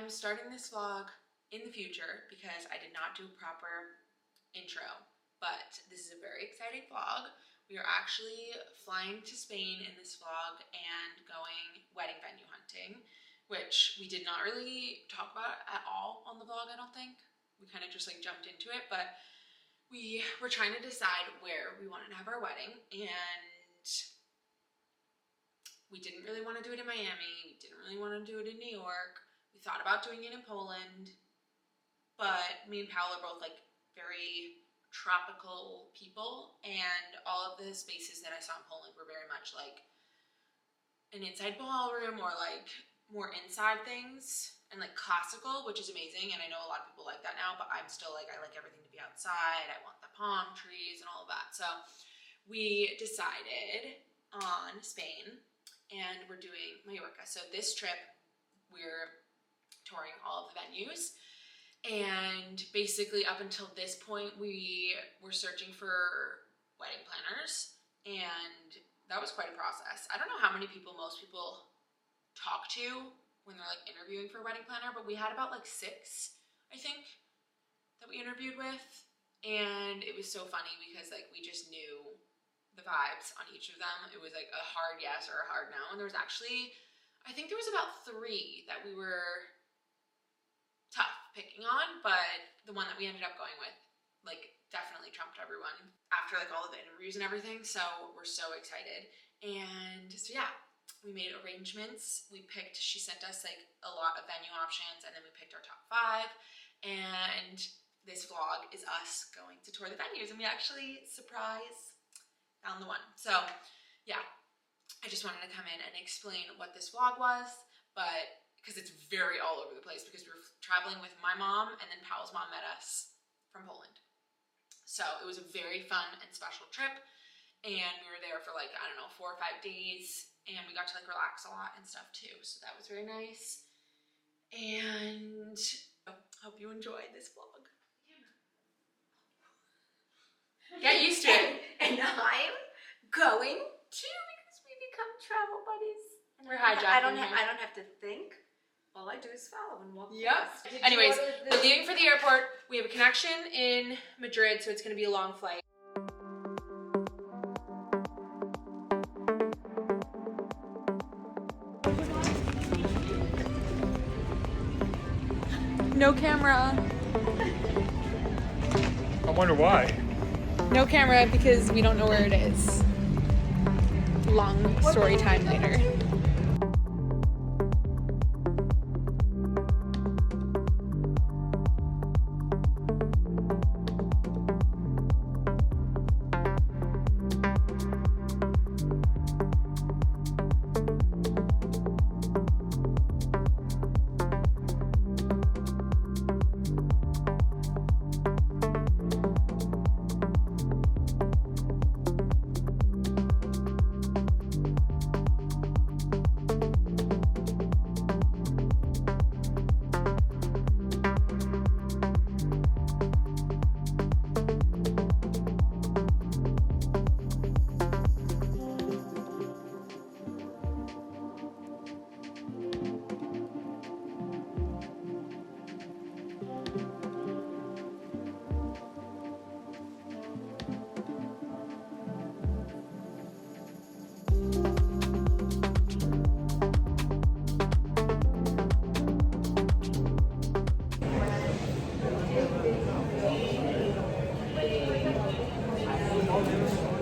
I'm starting this vlog in the future because I did not do a proper intro, but this is a very exciting vlog. We are actually flying to Spain in this vlog and going wedding venue hunting, which we did not really talk about at all on the vlog, I don't think. We kind of just like jumped into it, but we were trying to decide where we wanted to have our wedding, and we didn't really want to do it in Miami. We didn't really want to do it in New York. We thought about doing it in Poland, but me and Paolo are both like very tropical people, and all of the spaces that I saw in Poland were very much like an inside ballroom or like more inside things and like classical, which is amazing, and I know a lot of people like that now, but I'm still like, I like everything to be outside. I want the palm trees and all of that. So we decided on Spain, and we're doing Mallorca. So this trip, we're touring all of the venues, and basically up until this point we were searching for wedding planners, and that was quite a process. I don't know how many people most people talk to when they're like interviewing for a wedding planner, but we had about like 6, I think, that we interviewed with, and it was so funny because like we just knew the vibes on each of them. It was like a hard yes or a hard no, and there was actually, I think there was about 3 that we were tough picking on, but the one that we ended up going with like definitely trumped everyone after like all of the interviews and everything. So we're so excited. And so yeah, we made arrangements. We picked, she sent us like a lot of venue options, and then we picked our top 5, and this vlog is us going to tour the venues, and we actually found the one. So yeah, I just wanted to come in and explain what this vlog was, but because it's very all over the place, because we were traveling with my mom, and then Paolo's mom met us from Poland. So it was a very fun and special trip, and we were there for like, I don't know, 4 or 5 days, and we got to like relax a lot and stuff too. So that was very nice, and I hope you enjoyed this vlog. Get used to it. And I'm going to, because we become travel buddies. We're hijacking. I don't have to think. All I do is follow and walk. Yep. Anyways, we're leaving for the airport. We have a connection in Madrid, so it's going to be a long flight. No camera. I wonder why. No camera because we don't know where it is. Long story time later.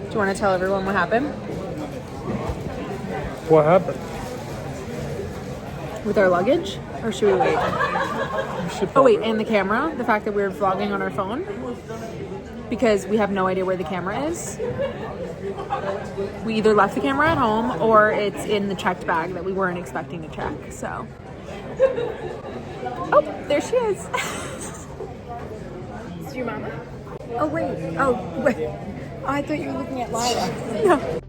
Do you want to tell everyone what happened? What happened? With our luggage? Or should we wait? Oh wait, and the camera? The fact that we're vlogging on our phone? Because we have no idea where the camera is. We either left the camera at home, or it's in the checked bag that we weren't expecting to check, so. Oh, there she is. Is your mama? Oh wait. Oh wait. I thought you were looking at Lyra. No.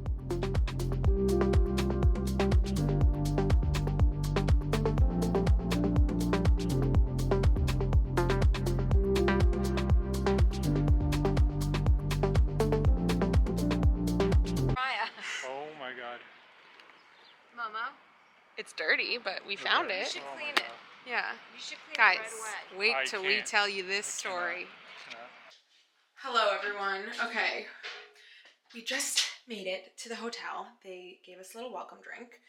It's dirty, but we found it. We should clean it. Yeah. You should clean Guys, it right away. wait I till we can't. tell you this I story. cannot. Hello, everyone. Okay. We just made it to the hotel. They gave us a little welcome drink.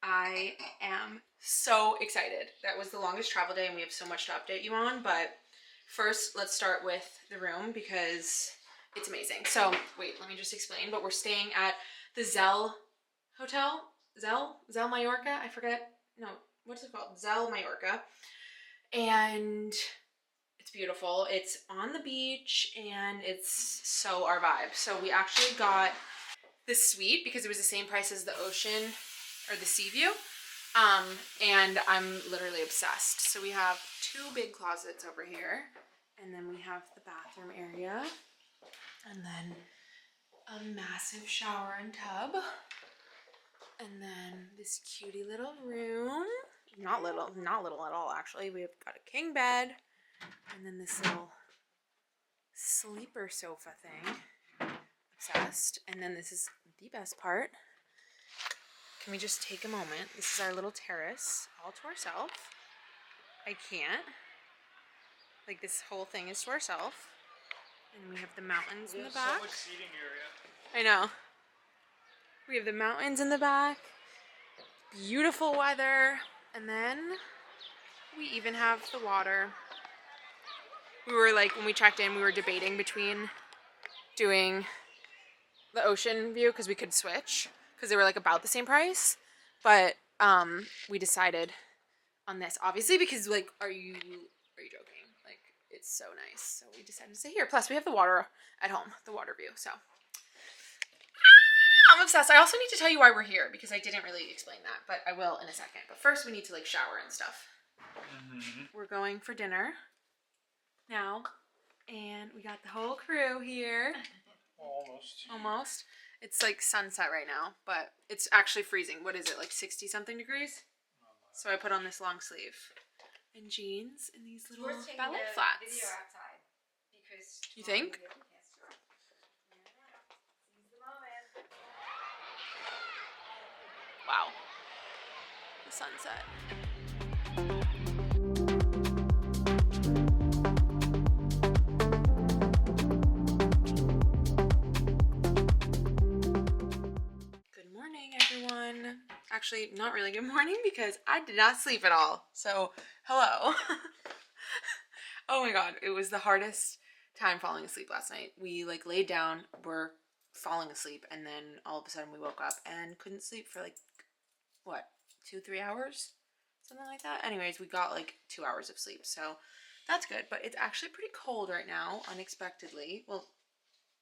I am so excited. That was the longest travel day and we have so much to update you on, but first let's start with the room because it's amazing. So wait, let me just explain, but we're staying at the Zell Hotel. Zell Mallorca? I forget. No, what's it called? Zell Mallorca. And it's beautiful. It's on the beach and it's so our vibe. So we actually got this suite because it was the same price as the ocean or the sea view. And I'm literally obsessed. So we have two big closets over here, and then we have the bathroom area, and then a massive shower and tub, and then this cutie little room. Not little at all actually. We've got a king bed, and then this little sleeper sofa thing. Obsessed. And then this is the best part. Can we just take a moment? This is our little terrace, all to ourselves. I can't. Like, this whole thing is to ourselves. And we have the mountains in the back. So much seating area. I know. We have the mountains in the back. Beautiful weather. And then we even have the water. We were like, when we checked in, we were debating between doing the ocean view because we could switch because they were like about the same price, but we decided on this obviously because like are you joking? Like it's so nice, so we decided to stay here. Plus we have the water at home, the water view. So I'm obsessed. I also need to tell you why we're here because I didn't really explain that, but I will in a second. But first we need to like shower and stuff. We're going for dinner now, and we got the whole crew here. Almost. It's like sunset right now, but it's actually freezing. What is it, like 60 something degrees? So I put on this long sleeve and jeans and these little ballet flats. Video outside because You think? Wow. The sunset. Good morning, everyone. Actually, not really good morning because I did not sleep at all. So, hello. Oh my god, it was the hardest time falling asleep last night. We like laid down, were falling asleep, and then all of a sudden we woke up and couldn't sleep for like, what, 2-3 hours? Something like that. Anyways, we got like 2 hours of sleep, so that's good. But it's actually pretty cold right now, unexpectedly. Well,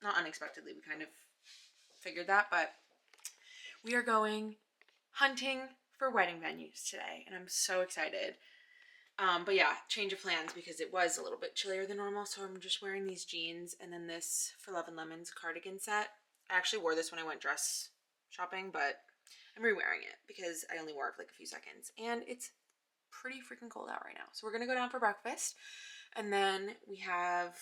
not unexpectedly, we kind of figured that, but we are going hunting for wedding venues today, and I'm so excited. But yeah, change of plans because it was a little bit chillier than normal, so I'm just wearing these jeans and then this For Love and Lemons cardigan set. I actually wore this when I went dress shopping, but I'm re-wearing it because I only wore it for like a few seconds, and it's pretty freaking cold out right now. So we're gonna go down for breakfast, and then we have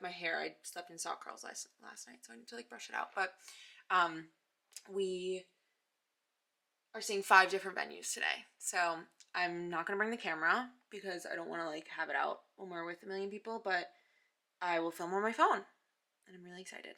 my hair, I slept in sock curls last night, so I need to like brush it out, but we are seeing 5 different venues today. So I'm not gonna bring the camera because I don't want to like have it out when we're with a million people, but I will film on my phone, and I'm really excited.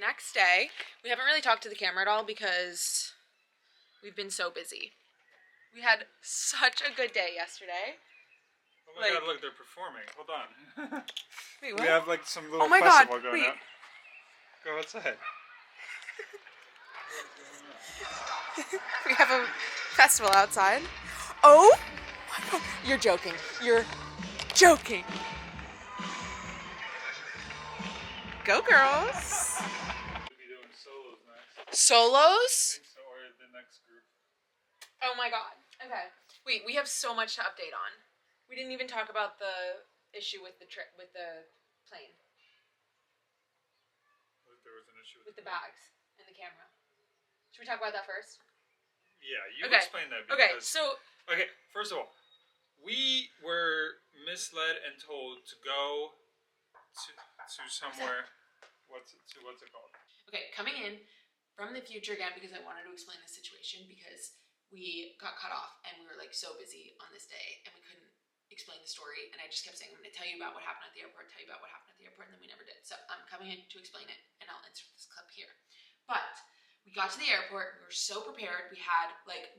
next day. We haven't really talked to the camera at all because we've been so busy. We had such a good day yesterday. Oh my god, look, they're performing. Hold on. Wait, what? We have like some little my festival God, going wait. on. Go outside. We have a festival outside. Oh my god. You're joking. You're joking. Go girls. We'll be doing solos next. Solos? I think so, or the next group. Oh my god. Okay. Wait, we have so much to update on. We didn't even talk about the issue with the plane. There was an issue With the bags and the camera. Should we talk about that first? Yeah, you Okay. explain that. Okay, Because, so okay, first of all, we were misled and told to go to somewhere. What's it called? okay, coming in from the future again because I wanted to explain the situation because we got cut off and we were like so busy on this day and we couldn't explain the story, and I just kept saying I'm going to tell you about what happened at the airport, tell you about what happened at the airport, and then we never did. So I'm coming in to explain it, and I'll insert this clip here. But we got to the airport, we were so prepared.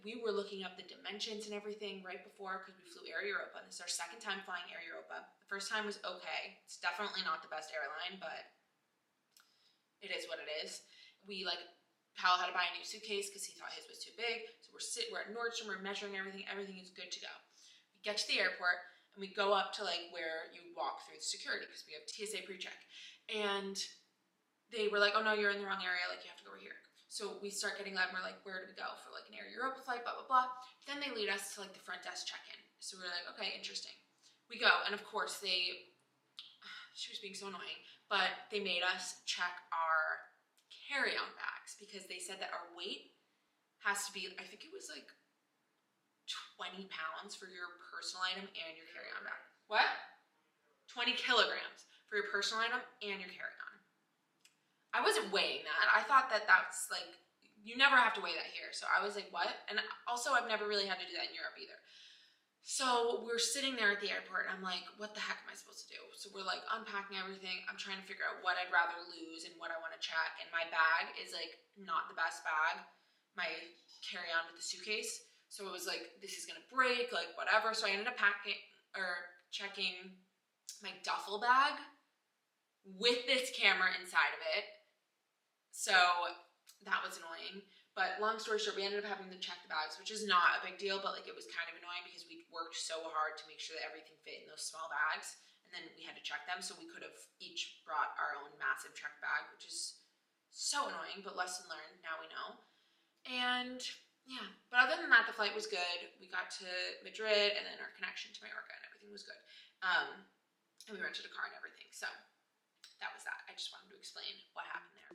We were looking up the dimensions and everything right before because we flew Air Europa. This is our second time flying Air Europa. The first time was okay. It's definitely not the best airline, but it is what it is. Pal had to buy a new suitcase because he thought his was too big. So we're at Nordstrom, we're measuring everything. Everything is good to go. We get to the airport and we go up to where you walk through the security because we have TSA pre-check. And they were like, oh no, you're in the wrong area. You have to go over here. So we start getting loud and we're like, where do we go for an Air Europa flight, blah, blah, blah. Then they lead us to the front desk check-in. So we're like, okay, interesting. We go, and of course she was being so annoying, but they made us check our carry-on bags because they said that our weight has to be, I think it was 20 pounds for your personal item and your carry-on bag. What? 20 kilograms for your personal item and your carry-on. I wasn't weighing that. I thought that's you never have to weigh that here. So I was like, what? And also I've never really had to do that in Europe either. So we're sitting there at the airport and I'm like, what the heck am I supposed to do? So we're unpacking everything. I'm trying to figure out what I'd rather lose and what I want to check. And my bag is not the best bag. My carry-on with the suitcase. So it was this is gonna break, whatever. So I ended up checking my duffel bag with this camera inside of it. So that was annoying. But long story short, we ended up having to check the bags, which is not a big deal, but it was kind of annoying because we worked so hard to make sure that everything fit in those small bags. And then we had to check them, so we could have each brought our own massive check bag, which is so annoying, but lesson learned, now we know. And yeah, but other than that, the flight was good. We got to Madrid, and then our connection to Mallorca, and everything was good. And we rented a car and everything, so that was that. I just wanted to explain what happened there.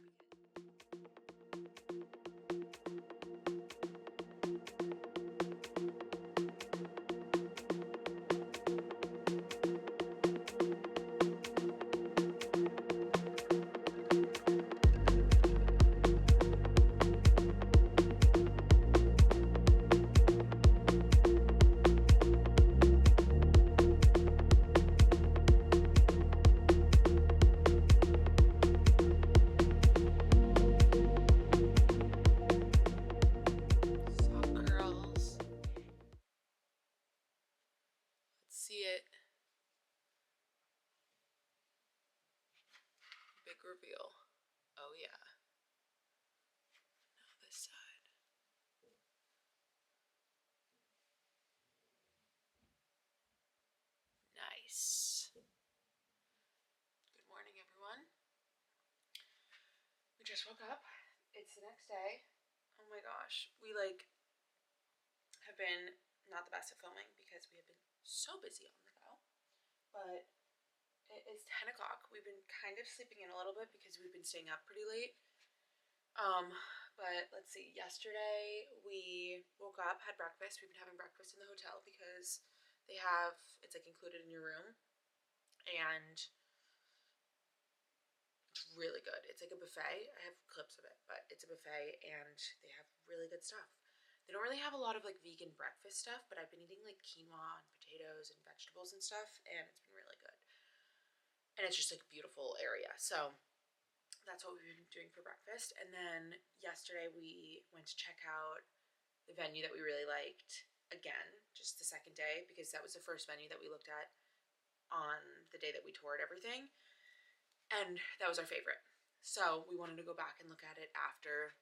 See it. Big reveal. Oh yeah. Now this side. Nice. Good morning, everyone. We just woke up. It's the next day. Oh my gosh. We have been not the best at filming because we have been so busy on the go. But it is 10 o'clock. We've been kind of sleeping in a little bit because we've been staying up pretty late. But let's see. Yesterday we woke up, had breakfast. We've been having breakfast in the hotel because it's included in your room. And it's really good. It's a buffet. I have clips of it, but it's a buffet and they have really good stuff. They don't really have a lot of vegan breakfast stuff, but I've been eating quinoa and potatoes and vegetables and stuff, and it's been really good. And it's just a beautiful area. So that's what we've been doing for breakfast. And then yesterday we went to check out the venue that we really liked again, just the second day, because that was the first venue that we looked at on the day that we toured everything. And that was our favorite. So we wanted to go back and look at it after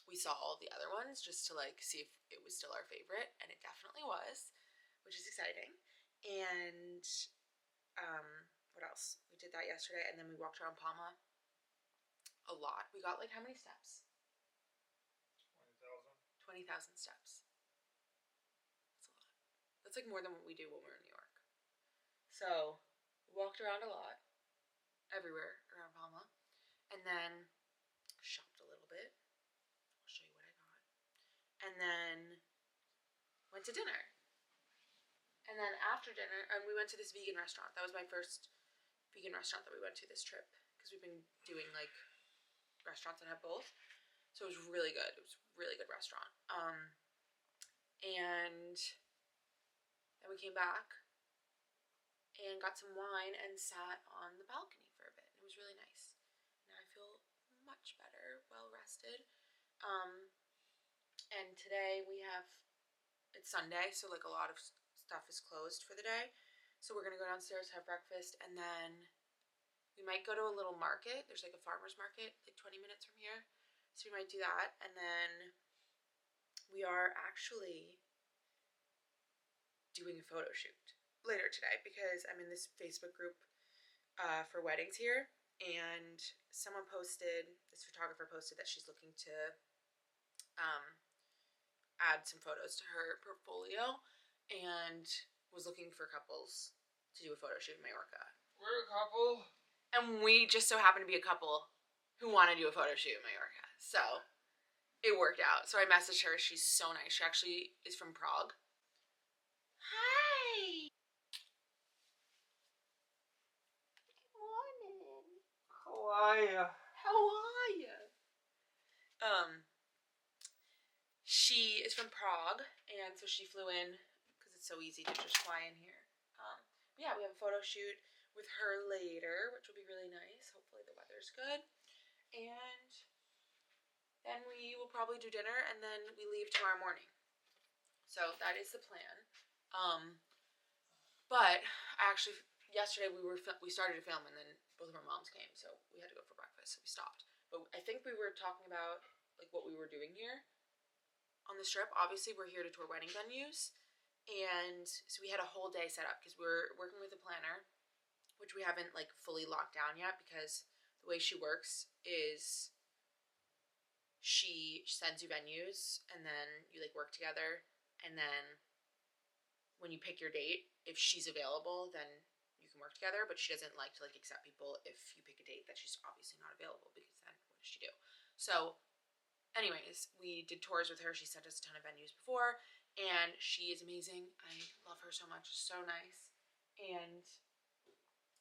we saw all the other ones, just to like see if it was still our favorite, and it definitely was, which is exciting. And what else? We did that yesterday, and then we walked around Palma a lot. We got like how many steps? 20,000. 20,000 steps. That's a lot. That's like more than what we do when we're in New York. So we walked around a lot, everywhere around Palma, and then shopped a little bit. I'll show you what I got. And then went to dinner. And then after dinner, we went to this vegan restaurant. That was my first vegan restaurant that we went to this trip, because we've been doing like restaurants that have both. So it was really good. It was a really good restaurant. And then we came back and got some wine and sat on the balcony for a bit. It was really nice. Now I feel much better, well rested. And today it's Sunday, so like a lot of stuff is closed for the day. So we're gonna go downstairs, have breakfast, and then we might go to a little market. There's like a farmer's market like 20 minutes from here. So we might do that. And then we are actually doing a photo shoot later today, because I'm in this Facebook group for weddings here, and this photographer posted that she's looking to add some photos to her portfolio, and was looking for couples to do a photo shoot in Mallorca. We're a couple. And we just so happen to be a couple who want to do a photo shoot in Mallorca. So it worked out. So I messaged her. She's so nice. She actually is from Prague. Hi. Good morning. How are ya? How are you? She is from Prague, and so she flew in because it's so easy to just fly in here. Yeah, we have a photo shoot with her later, which will be really nice. Hopefully the weather's good. And then we will probably do dinner, and then we leave tomorrow morning. So that is the plan. But yesterday we started to film, and then both of our moms came, so we had to go for breakfast, so we stopped. But I think we were talking about like what we were doing here on this trip. Obviously, we're here to tour wedding venues, and so we had a whole day set up because we're working with a planner, which we haven't like fully locked down yet, because the way she works is she sends you venues, and then you like work together, and then when you pick your date, if she's available, then you can work together. But she doesn't like to like accept people if you pick a date that she's obviously not available, because then what does she do? So anyways, we did tours with her. She sent us a ton of venues before, and she is amazing. I love her so much. So nice. And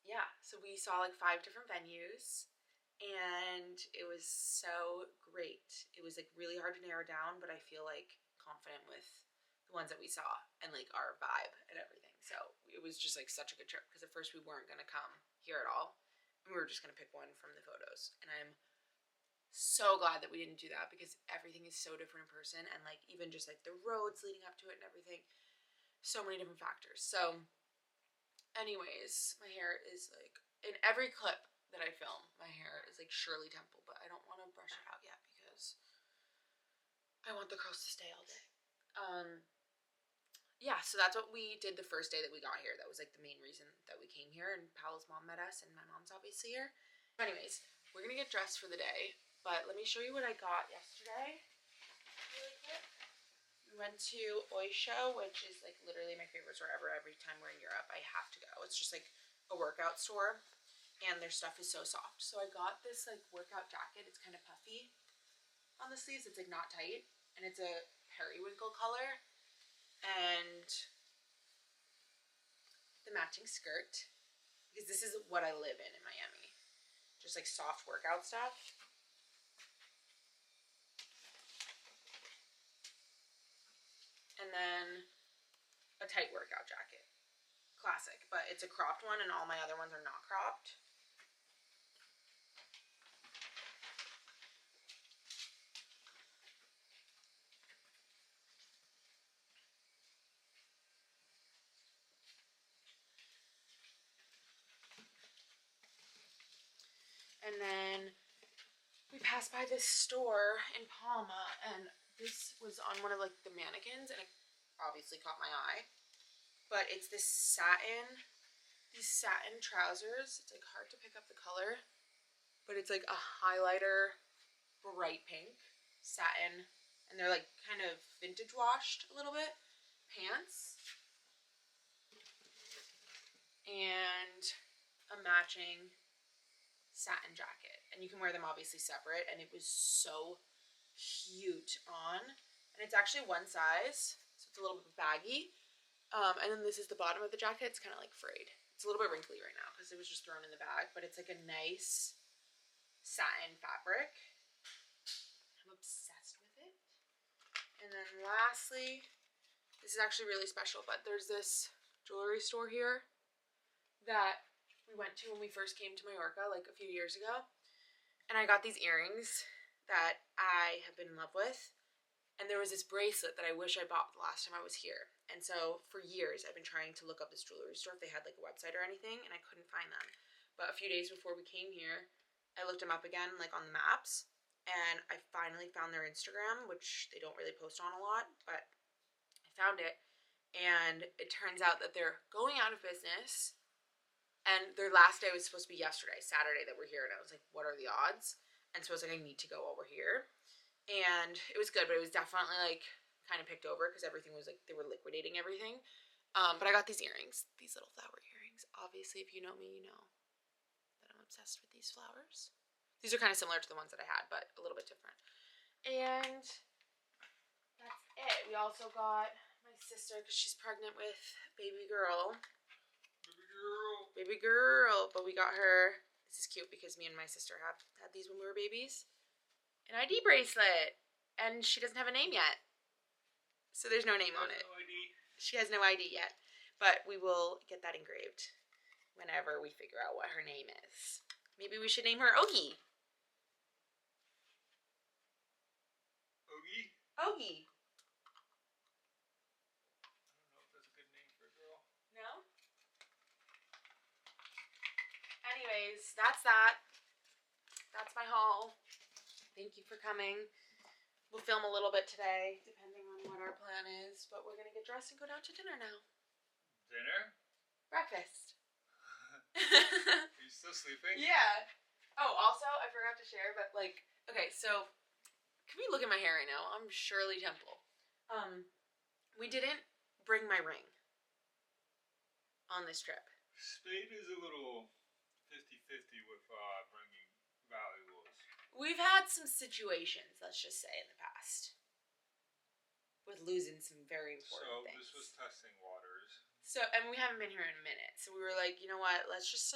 yeah, so we saw like 5 different venues, and it was so great. It was like really hard to narrow down, but I feel like confident with the ones that we saw and like our vibe and everything. So it was just like such a good trip, because at first we weren't gonna come here at all, and we were just gonna pick one from the photos. And I'm so glad that we didn't do that, because everything is so different in person, and like even just like the roads leading up to it and everything, so many different factors. So anyways, my hair is like, in every clip that I film, my hair is like Shirley Temple, but I don't want to brush it out yet because I want the curls to stay all day. Yeah, so that's what we did the first day that we got here. That was like the main reason that we came here, and Paola's mom met us, and my mom's obviously here. Anyways, we're gonna get dressed for the day, but let me show you what I got yesterday really quick. We went to Oysho, which is like literally my favorite store ever. Every time we're in Europe, I have to go. It's just like a workout store, and their stuff is so soft. So I got this like workout jacket. It's kind of puffy on the sleeves. It's like not tight, and it's a periwinkle color, and the matching skirt, because this is what I live in Miami. Just like soft workout stuff. And then a tight workout jacket. Classic, but it's a cropped one, and all my other ones are not cropped. And then we passed by this store in Palma, and this was on one of like the mannequins, and it obviously caught my eye. But it's this these satin trousers. It's like hard to pick up the color, but it's like a highlighter, bright pink satin, and they're like kind of vintage washed a little bit. Pants and a matching satin jacket, and you can wear them obviously separate, and it was so cute on, and it's actually one size, so it's a little bit baggy, and then this is the bottom of the jacket. It's kind of like frayed. It's a little bit wrinkly right now because it was just thrown in the bag, but it's like a nice satin fabric. I'm obsessed with it. And then lastly, this is actually really special, but there's this jewelry store here that we went to when we first came to Mallorca like a few years ago. And I got these earrings that I have been in love with. And there was this bracelet that I wish I bought the last time I was here. And so for years I've been trying to look up this jewelry store if they had like a website or anything, and I couldn't find them. But a few days before we came here, I looked them up again like on the maps, and I finally found their Instagram, which they don't really post on a lot, but I found it. And it turns out that they're going out of business, and their last day was supposed to be yesterday, Saturday, that we're here. And I was like, what are the odds? And so I was like, I need to go while we're here. And it was good, but it was definitely like kind of picked over because everything was like, they were liquidating everything. But I got these earrings, these little flower earrings. Obviously, if you know me, you know that I'm obsessed with these flowers. These are kind of similar to the ones that I had, but a little bit different. And that's it. We also got my sister, because she's pregnant with baby girl. Baby girl. But we got her, this is cute because me and my sister have had these when we were babies, an ID bracelet. And she doesn't have a name yet. So there's no name on it. No ID. She has no ID yet. But we will get that engraved whenever we figure out what her name is. Maybe we should name her Ogie. Ogie? Ogie. I don't know if that's a good name for a girl. No? Anyways, that's that. That's my haul. Thank you for coming. We'll film a little bit today, depending on what our plan is, but we're gonna get dressed and go down to dinner now. Dinner? Breakfast. Are you still sleeping? Yeah. Oh, also, I forgot to share, but like, okay, so, can we look at my hair right now? I'm Shirley Temple. We didn't bring my ring on this trip. Spade is a little 50-50 with bringing valuables. We've had some situations, let's just say, in the past, with losing some very important things. So this was testing waters. So, and we haven't been here in a minute, so we were like, you know what, let's just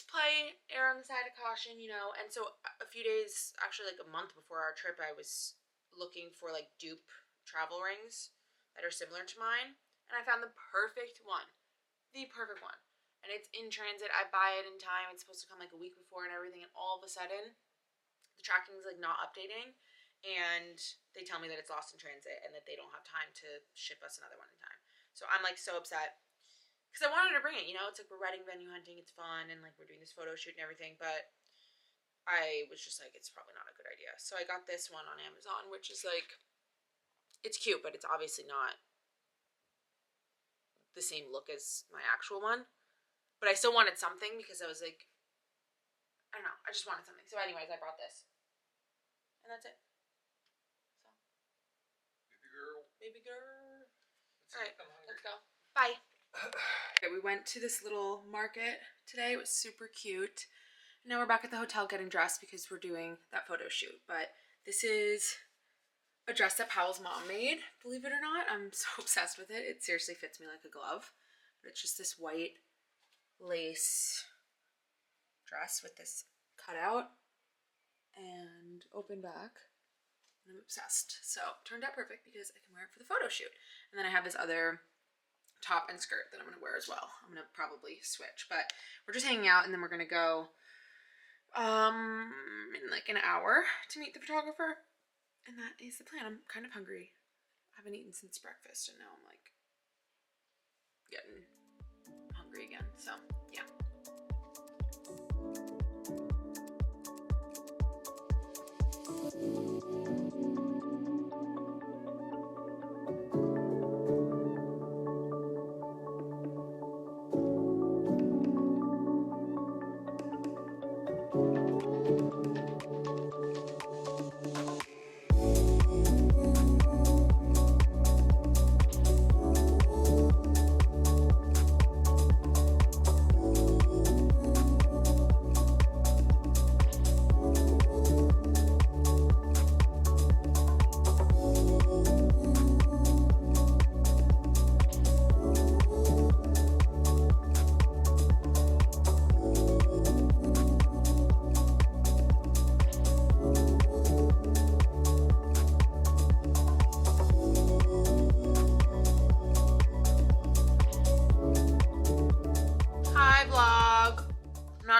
play err on the side of caution, you know. And so a few days, actually like a month before our trip, I was looking for like dupe travel rings that are similar to mine, and I found the perfect one. And it's in transit. I buy it in time. It's supposed to come like a week before and everything, and all of a sudden the tracking is like not updating, and they tell me that it's lost in transit and that they don't have time to ship us another one in time. So I'm like so upset because I wanted to bring it, you know. It's like we're wedding venue hunting, it's fun, and like we're doing this photo shoot and everything, but I was just like, it's probably not a good idea. So I got this one on Amazon, which is like, it's cute, but it's obviously not the same look as my actual one. But I still wanted something because I was like, I don't know, I just wanted something. So anyways, I brought this. And that's it. So. Baby girl. Alright, let's go. Bye. Okay, we went to this little market today. It was super cute. Now we're back at the hotel getting dressed because we're doing that photo shoot. But this is a dress that Powell's mom made, believe it or not. I'm so obsessed with it. It seriously fits me like a glove. But it's just this white lace dress with this cutout and open back, and I'm obsessed. So it turned out perfect because I can wear it for the photo shoot. And then I have this other top and skirt that I'm gonna wear as well. I'm gonna probably switch, but we're just hanging out, and then we're gonna go in like an hour to meet the photographer, and that is the plan. I'm kind of hungry. I haven't eaten since breakfast, and now I'm like getting hungry again. So yeah.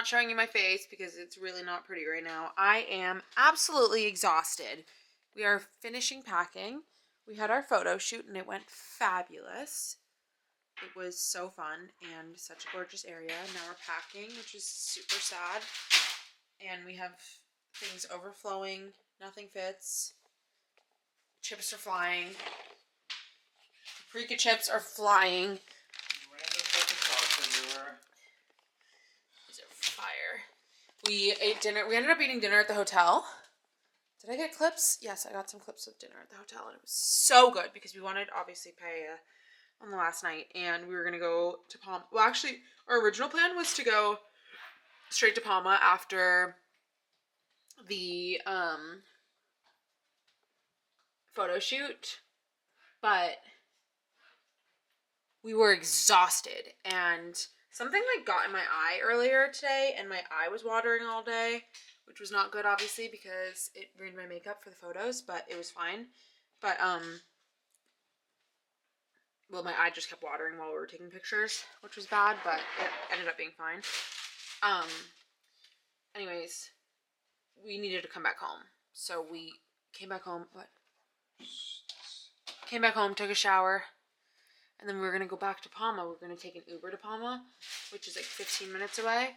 showing you my face because it's really not pretty right now. I am absolutely exhausted. We are finishing packing. We had our photo shoot and it went fabulous. It was so fun and such a gorgeous area. Now we're packing, which is super sad. And we have things overflowing. Nothing fits. Chips are flying. Paprika chips are flying. Random fucking socks everywhere. These are fire. We ate dinner. We ended up eating dinner at the hotel. Did I get clips? Yes, I got some clips of dinner at the hotel, and it was so good because we wanted, obviously, paella on the last night, and we were going to go to Palma. Well, actually, our original plan was to go straight to Palma after the photo shoot, but we were exhausted, and something like got in my eye earlier today, and my eye was watering all day, which was not good, obviously, because it ruined my makeup for the photos, but it was fine. But, well, my eye just kept watering while we were taking pictures, which was bad, but it ended up being fine. Anyways, we needed to come back home. So we came back home, Came back home, took a shower, and then we were going to go back to Palma. We were going to take an Uber to Palma, which is like 15 minutes away.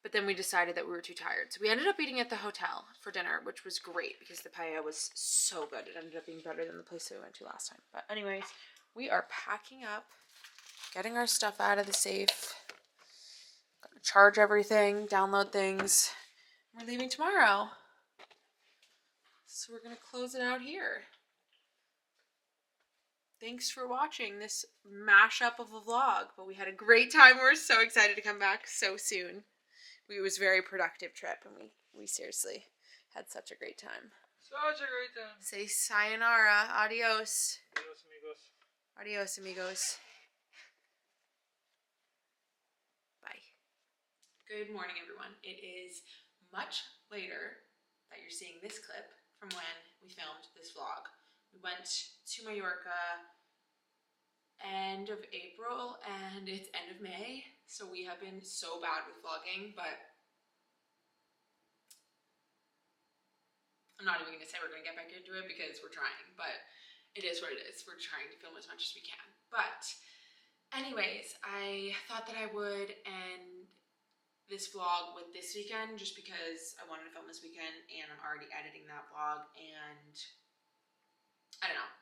But then we decided that we were too tired. So we ended up eating at the hotel for dinner, which was great because the paella was so good. It ended up being better than the place that we went to last time. But anyways, we are packing up, getting our stuff out of the safe. Gotta charge everything, download things. We're leaving tomorrow. So we're going to close it out here. Thanks for watching this mashup of a vlog. But we had a great time. We're so excited to come back so soon. It was a very productive trip, and we seriously had such a great time. Such a great time. Say sayonara. Adios. Adios, amigos. Adios, amigos. Bye. Good morning, everyone. It is much later that you're seeing this clip from when we filmed this vlog. We went to Mallorca end of April and it's end of May, so we have been so bad with vlogging, but I'm not even gonna say we're gonna get back into it because we're trying, but it is what it is. We're trying to film as much as we can. But anyways, I thought that I would end this vlog with this weekend just because I wanted to film this weekend and I'm already editing that vlog, and I don't know,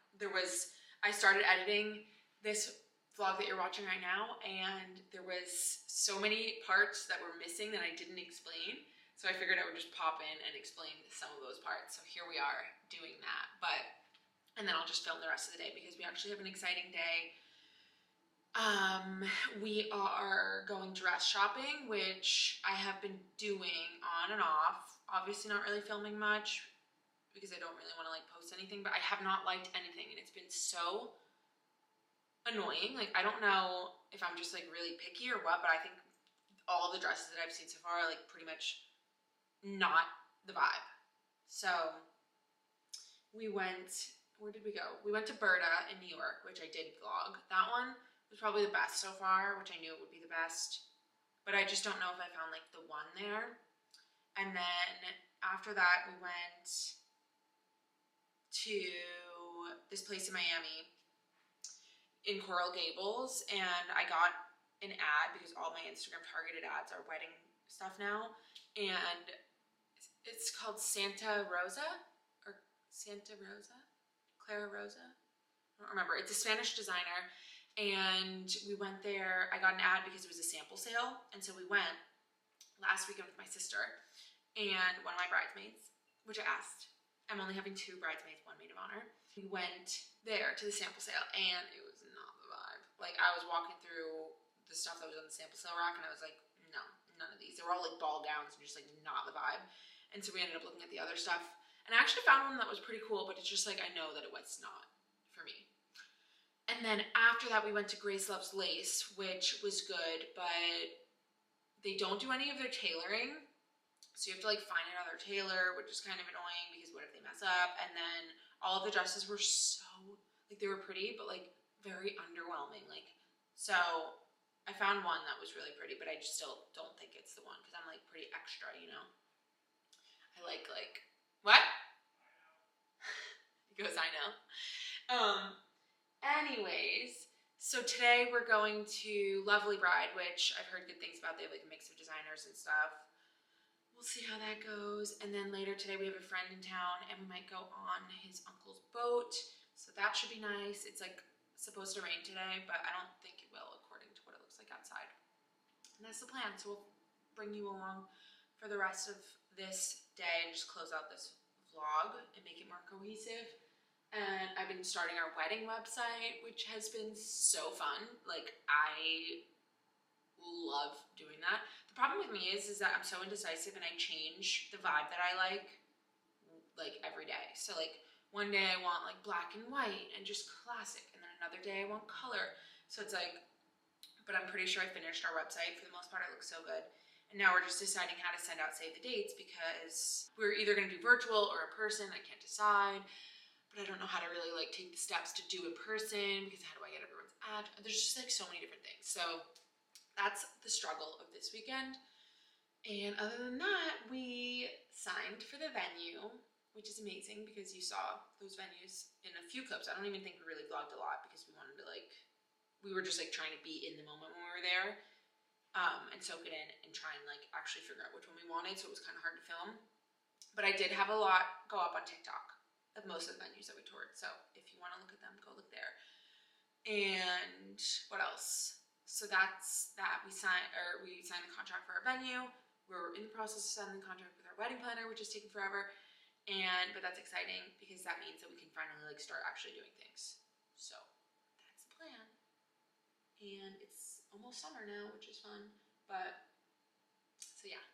I started editing this vlog that you're watching right now, and there was so many parts that were missing that I didn't explain, so I figured I would just pop in and explain some of those parts. So here we are doing that, and then I'll just film the rest of the day because we actually have an exciting day. We are going dress shopping, which I have been doing on and off, obviously not really filming much because I don't really want to like post anything, but I have not liked anything, and it's been so annoying. Like, I don't know if I'm just like really picky or what, but I think all the dresses that I've seen so far are like pretty much not the vibe. So we went, where did we go? We went to Berta in New York, which I did vlog. That one was probably the best so far, which I knew it would be the best, but I just don't know if I found like the one there. And then after that we went to this place in Miami in Coral Gables, and I got an ad because all my Instagram targeted ads are wedding stuff now, and it's called Santa Rosa or Santa Rosa, Clara Rosa, I don't remember. It's a Spanish designer, and we went there. I got an ad because it was a sample sale, and so we went last weekend with my sister and one of my bridesmaids, which I asked. I'm only having 2 bridesmaids, 1 maid of honor. We went there to the sample sale, and it was not the vibe. Like, I was walking through the stuff that was on the sample sale rack, and I was like, no, none of these. They were all like ball gowns and just like not the vibe. And so we ended up looking at the other stuff, and I actually found one that was pretty cool, but it's just like, I know that it was not for me. And then after that, we went to Grace Loves Lace, which was good, but they don't do any of their tailoring. So you have to like find another tailor, which is kind of annoying because what if they mess up? And then all of the dresses were so, like, they were pretty, but like very underwhelming. Like, so I found one that was really pretty, but I just still don't think it's the one because I'm like pretty extra, you know. I like what? He goes, I know. Anyways, so today we're going to Lovely Bride, which I've heard good things about. They have like a mix of designers and stuff. We'll see how that goes. And then later today we have a friend in town and we might go on his uncle's boat. So that should be nice. It's like supposed to rain today, but I don't think it will according to what it looks like outside. And that's the plan. So we'll bring you along for the rest of this day and just close out this vlog and make it more cohesive. And I've been starting our wedding website, which has been so fun. Like, I love doing that. The problem with me is that I'm so indecisive and I change the vibe that I like every day. So like one day I want like black and white and just classic, and then another day I want color. So it's like, but I'm pretty sure I finished our website for the most part. It looks so good. And now we're just deciding how to send out save the dates because we're either gonna do virtual or in person. I can't decide. But I don't know how to really like take the steps to do in person because how do I get everyone's ad? There's just like so many different things. So that's the struggle of this weekend. And other than that, we signed for the venue, which is amazing because you saw those venues in a few clips. I don't even think we really vlogged a lot because we wanted to we were just like trying to be in the moment when we were there and soak it in and try and like actually figure out which one we wanted. So it was kind of hard to film. But I did have a lot go up on TikTok of most of the venues that we toured. So if you want to look at them, go look there. And what else? So that's that. We signed the contract for our venue. We're in the process of signing the contract with our wedding planner, which is taking forever. But that's exciting because that means that we can finally like start actually doing things. So that's the plan. And it's almost summer now, which is fun. But so yeah.